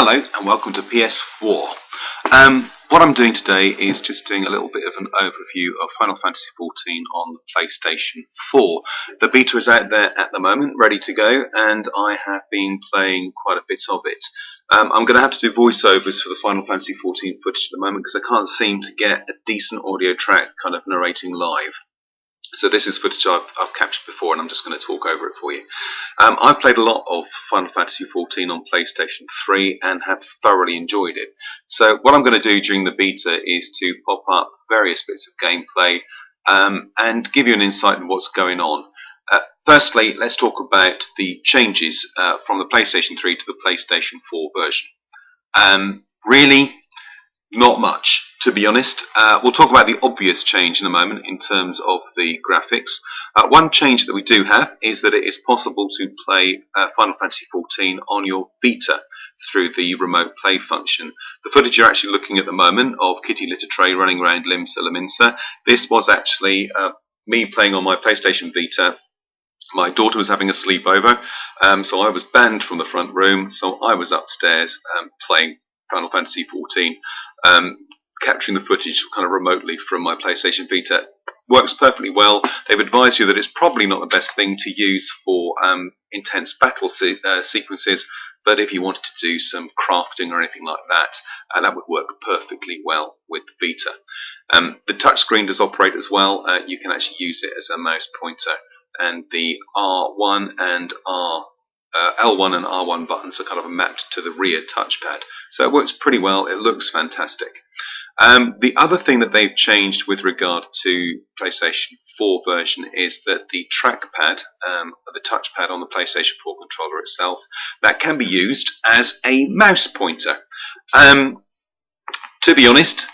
Hello and welcome to PS4. What I'm doing today is just doing a little bit of an overview of Final Fantasy XIV on the PlayStation 4. The beta is out there at the moment, ready to go, and I have been playing quite a bit of it. I'm going to have to do voiceovers for the Final Fantasy XIV footage at the moment because I can't seem to get a decent audio track kind of narrating live. So this is footage I've captured before, and I'm just going to talk over it for you. I've played a lot of Final Fantasy XIV on PlayStation 3 and have thoroughly enjoyed it. So what I'm going to do during the beta is to pop up various bits of gameplay and give you an insight into what's going on. Firstly, let's talk about the changes from the PlayStation 3 to the PlayStation 4 version. Really, not much, to be honest. We'll talk about the obvious change in a moment in terms of the graphics. One change that we do have is that it is possible to play Final Fantasy XIV on your Vita through the remote play function. The footage you're actually looking at the moment of Kitty Litter-Tray running around Limsa Lominsa, this was actually me playing on my PlayStation Vita. My daughter was having a sleepover, so I was banned from the front room, so I was upstairs playing Final Fantasy XIV. Capturing the footage kind of remotely from my PlayStation Vita. Works perfectly well. They've advised you that it's probably not the best thing to use for intense battle sequences, but if you wanted to do some crafting or anything like that, that would work perfectly well with the Vita. The touchscreen does operate as well. You can actually use it as a mouse pointer, and the L1 and R1 buttons are kind of mapped to the rear touchpad. So it works pretty well. It looks fantastic. The other thing that they've changed with regard to PlayStation 4 version is that the trackpad, the touchpad on the PlayStation 4 controller itself, that can be used as a mouse pointer. To be honest,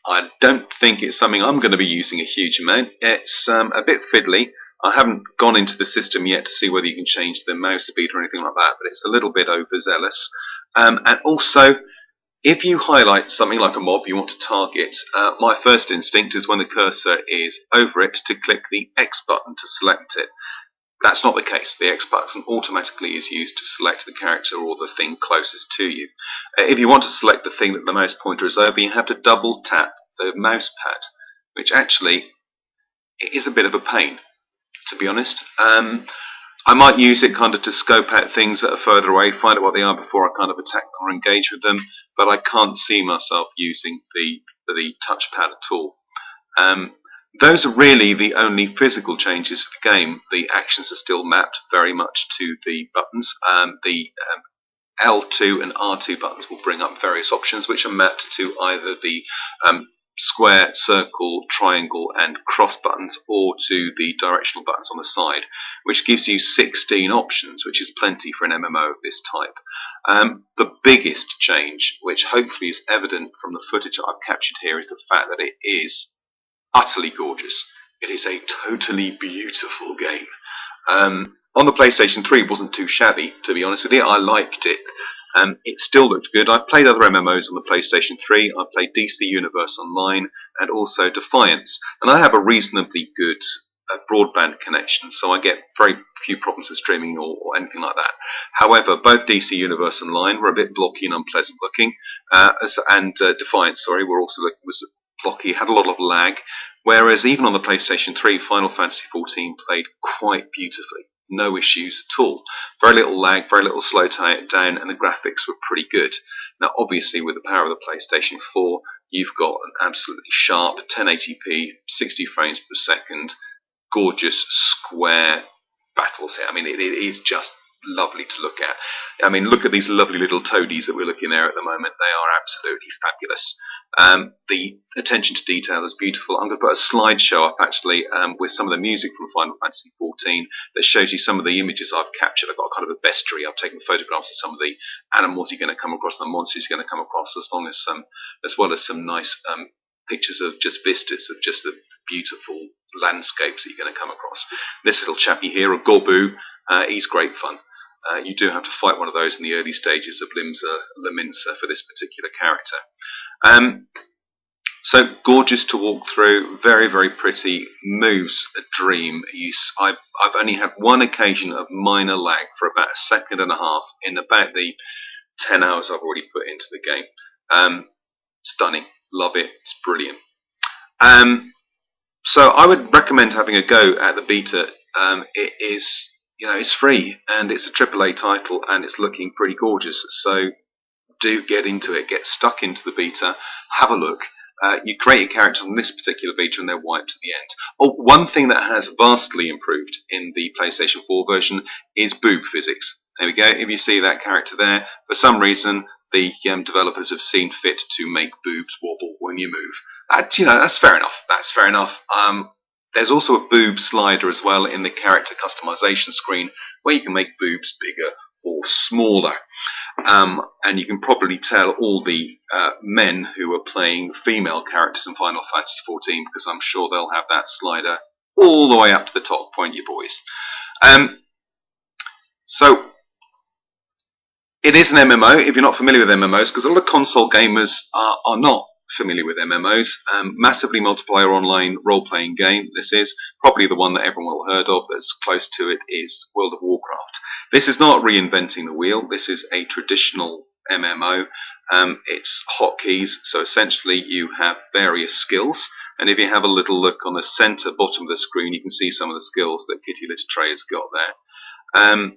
I don't think it's something I'm going to be using a huge amount. It's a bit fiddly. I haven't gone into the system yet to see whether you can change the mouse speed or anything like that, but it's a little bit overzealous. And also, if you highlight something like a mob you want to target, my first instinct is when the cursor is over it to click the X button to select it. That's not the case. The X button automatically is used to select the character or the thing closest to you. If you want to select the thing that the mouse pointer is over, you have to double tap the mouse pad, which actually is a bit of a pain, to be honest. I might use it kind of to scope out things that are further away, find out what they are before I kind of attack or engage with them, but I can't see myself using the touchpad at all. Those are really the only physical changes to the game. The actions are still mapped very much to the buttons. The L2 and R2 buttons will bring up various options which are mapped to either the square, circle, triangle and cross buttons, or to the directional buttons on the side, which gives you 16 options, which is plenty for an MMO of this type. The biggest change, which hopefully is evident from the footage that I've captured here, is the fact that it is utterly gorgeous. It is a totally beautiful game. On the PlayStation 3 it wasn't too shabby, to be honest with you. I liked it. It still looked good. I've played other MMOs on the PlayStation 3. I've played DC Universe Online and also Defiance. And I have a reasonably good broadband connection, so I get very few problems with streaming or anything like that. However, both DC Universe Online were a bit blocky and unpleasant looking, and Defiance, was blocky, had a lot of lag, whereas even on the PlayStation 3, Final Fantasy XIV played quite beautifully. No issues at all. Very little lag, very little slow down, and the graphics were pretty good. Now, obviously, with the power of the PlayStation 4, you've got an absolutely sharp 1080p, 60 frames per second, gorgeous square battles here. I mean, it is just lovely to look at. I mean, look at these lovely little toadies that we're looking there at the moment. They are absolutely fabulous. The attention to detail is beautiful. I'm going to put a slideshow up actually with some of the music from Final Fantasy XIV that shows you some of the images I've captured. I've got kind of a bestiary. I've taken photographs of some of the animals you're going to come across, the monsters you're going to come across, as well as some nice pictures of just vistas of just the beautiful landscapes that you're going to come across. This little chappie here, a Gobu, he's great fun. You do have to fight one of those in the early stages of Limsa Lominsa for this particular character. So gorgeous to walk through, very, very pretty, moves a dream. I've only had one occasion of minor lag for about a second and a half in about the 10 hours I've already put into the game. Stunning. Love it. It's brilliant. So I would recommend having a go at the beta. It is, it's free and it's a AAA title and it's looking pretty gorgeous. So do get into it. Get stuck into the beta. Have a look. You create your characters on this particular beta and they're wiped at the end. Oh, one thing that has vastly improved in the PlayStation 4 version is boob physics. There we go. If you see that character there, for some reason the developers have seen fit to make boobs wobble when you move. That's fair enough. That's fair enough. There's also a boob slider as well in the character customization screen where you can make boobs bigger or smaller. And you can probably tell all the men who are playing female characters in Final Fantasy XIV because I'm sure they'll have that slider all the way up to the top, won't you boys? So it is an MMO if you're not familiar with MMOs, because a lot of console gamers are not familiar with MMOs. Massively multiplayer online role-playing game. This is probably the one that everyone will have heard of that's close to it is World of Warcraft. This is not reinventing the wheel. This is a traditional MMO. It's hotkeys, so essentially you have various skills, and if you have a little look on the center bottom of the screen, you can see some of the skills that Kitty Little has got there.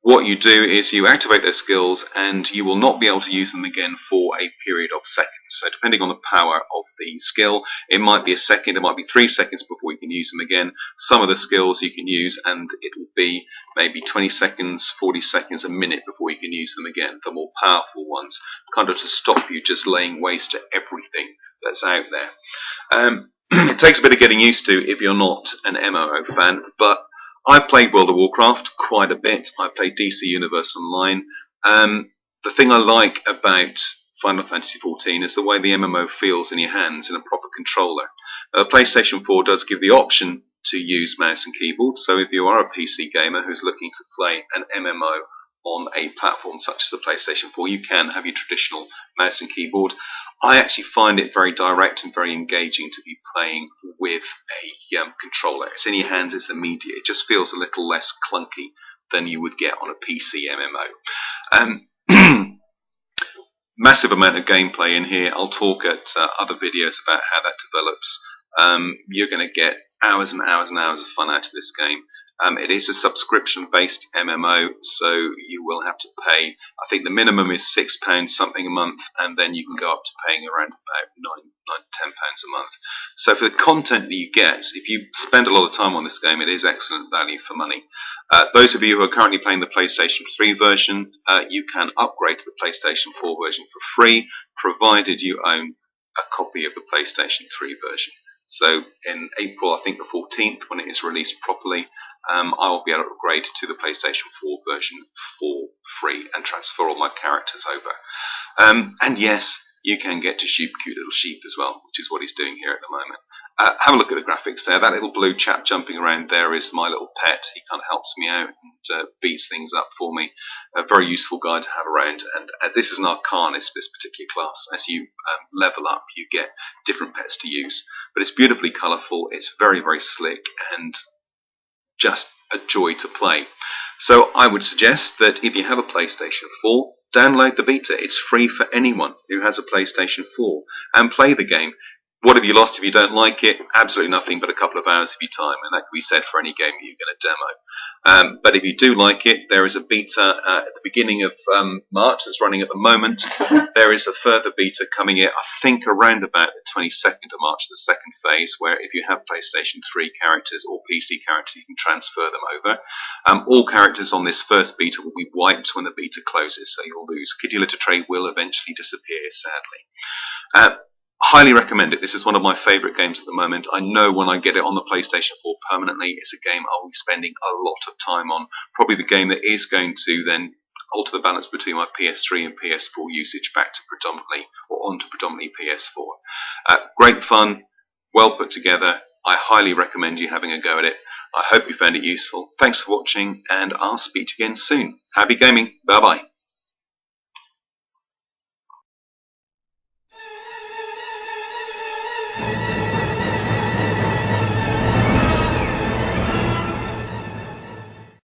What you do is you activate those skills and you will not be able to use them again for a period of seconds. So depending on the power of the skill, it might be a second, it might be 3 seconds before you can use them again. Some of the skills you can use and it will be maybe 20 seconds, 40 seconds, a minute before you can use them again. The more powerful ones, kind of to stop you just laying waste to everything that's out there. It takes a bit of getting used to if you're not an MMO fan, but I've played World of Warcraft quite a bit. I played DC Universe Online. The thing I like about Final Fantasy XIV is the way the MMO feels in your hands in a proper controller. PlayStation 4 does give the option to use mouse and keyboard, so if you are a PC gamer who's looking to play an MMO on a platform such as the PlayStation 4, you can have your traditional mouse and keyboard. I actually find it very direct and very engaging to be playing with a controller. It's in your hands, it's immediate. It just feels a little less clunky than you would get on a PC MMO. Massive amount of gameplay in here. I'll talk at other videos about how that develops. You're going to get hours and hours and hours of fun out of this game. It is a subscription-based MMO, so you will have to pay. I think the minimum is £6 something a month, and then you can go up to paying around about £9 to £10 a month. So for the content that you get, if you spend a lot of time on this game, it is excellent value for money. Those of you who are currently playing the PlayStation 3 version, you can upgrade to the PlayStation 4 version for free, provided you own a copy of the PlayStation 3 version. So in April, I think the 14th, when it is released properly, I will be able to upgrade to the PlayStation 4 version for free and transfer all my characters over. And yes, you can get to shoot cute little sheep as well, which is what he's doing here at the moment. Have a look at the graphics there. That little blue chap jumping around there is my little pet. He kind of helps me out and beats things up for me. A very useful guy to have around. And this is an Arcanist, this particular class. As you level up, you get different pets to use. But it's beautifully colourful. It's very, very slick and just a joy to play. So I would suggest that if you have a PlayStation 4, download the beta. It's free for anyone who has a PlayStation 4 and play the game. What have you lost if you don't like it? Absolutely nothing but a couple of hours of your time, and that can be said for any game you're going to demo. But if you do like it, there is a beta at the beginning of March that's running at the moment. There is a further beta coming in, I think, around about the 22nd of March, the second phase, where if you have PlayStation 3 characters or PC characters, you can transfer them over. All characters on this first beta will be wiped when the beta closes, so you'll lose. Kitty Little will eventually disappear, sadly. Highly recommend it. This is one of my favourite games at the moment. I know when I get it on the PlayStation 4 permanently, it's a game I'll be spending a lot of time on. Probably the game that is going to then alter the balance between my PS3 and PS4 usage back to predominantly, or onto predominantly PS4. Great fun, well put together. I highly recommend you having a go at it. I hope you found it useful. Thanks for watching, and I'll speak to you again soon. Happy gaming. Bye-bye.